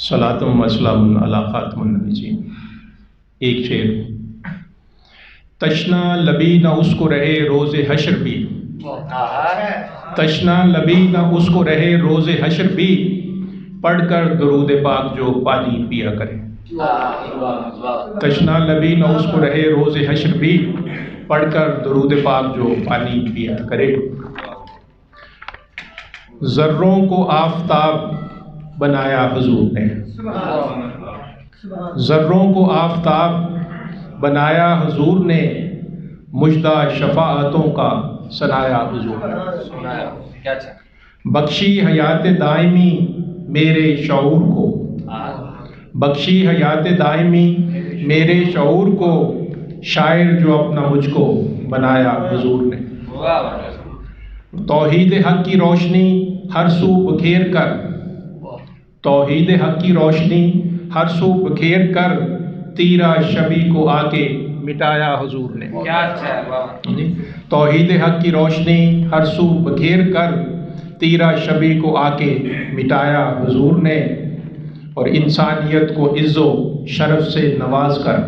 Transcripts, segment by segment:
صلاۃ و سلام علی خاتم النبیین۔ ایک شعر: تشنا لبی نہ اس کو رہے روز حشر بھی، تشنا لبی نہ اس کو رہے روز حشر بھی، پڑھ کر درود پاک جو پانی پیا کرے۔ تشنا لبی نہ اس کو رہے روز حشر بھی، پڑھ کر درود پاک جو پانی پیا کرے۔ ذروں کو آفتاب بنایا حضور نے، ذروں کو آفتاب بنایا حضور نے، مژدہ شفاعتوں کا سنایا حضور نے۔ بخشی حیات دائمی میرے شعور کو، بخشی حیات دائمی میرے شعور کو، شاعر جو اپنا مجھ کو بنایا حضور نے۔ توحید حق کی روشنی ہر سو بکھیر کر، توحید حق کی روشنی ہر سو بکھیر کر، تیرا شبی کو آ کے مٹایا حضور نے۔ توحید حق کی روشنی ہر سو بکھیر کر، تیرا شبی کو آ کے مٹایا حضور نے، اور انسانیت کو عز و شرف سے نواز کر،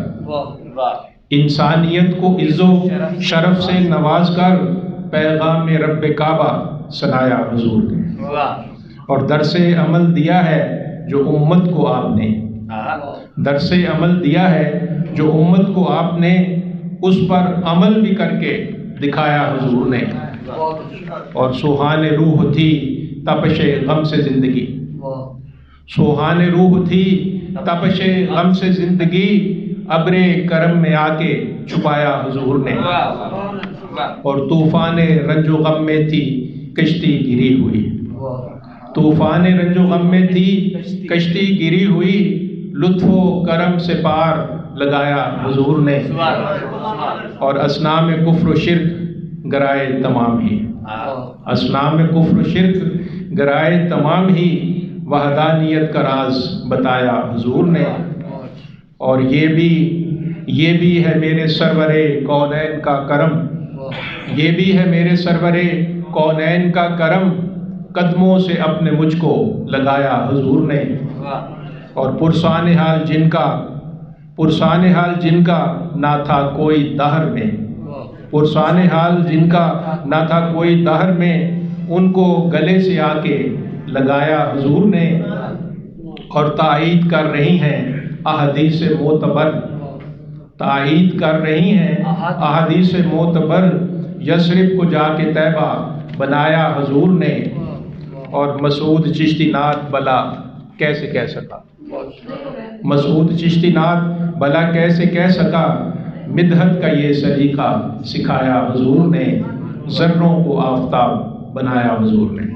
انسانیت کو عز و شرف سے نواز کر، پیغام رب کعبہ سنایا حضور نے۔ اور درس عمل دیا ہے جو امت کو آپ نے، درس عمل دیا ہے جو امت کو آپ نے، اس پر عمل بھی کر کے دکھایا حضور نے۔ اور سوہان روح تھی تپش غم سے زندگی، سوہان روح تھی تپش غم سے زندگی، ابر کرم میں آ کے چھپایا حضور نے۔ اور طوفان رنج و غم میں تھی کشتی گری ہوئی، طوفان رنج و غم میں تھی کشتی گری ہوئی، لطف و کرم سے پار لگایا حضور نے۔ اور اصنام کفر و شرک گرائے تمام ہی، اصنام کفر و شرک گرائے تمام ہی، وحدانیت کا راز بتایا حضور نے۔ اور یہ بھی ہے میرے سرور کونین کا کرم، یہ بھی ہے میرے سرور کونین کا کرم، قدموں سے اپنے مجھ کو لگایا حضور نے۔ اور پرسان حال جن کا، پرسان حال جن کا نہ تھا کوئی دہر میں، پرسان حال جن کا نہ تھا کوئی دہر میں، ان کو گلے سے آ کے لگایا حضور نے۔ اور تائید کر رہی ہیں احادیث معتبر، تائید کر رہی ہیں احادیث معتبر، یثرب کو جا کے طیبہ بنایا حضور نے۔ اور مسعود چشتی نعت بلا کیسے کہہ سکا، مسعود چشتی نعت بلا کیسے کہہ سکا، مدحت کا یہ سلیقہ سکھایا حضور نے، ذروں کو آفتاب بنایا حضور نے۔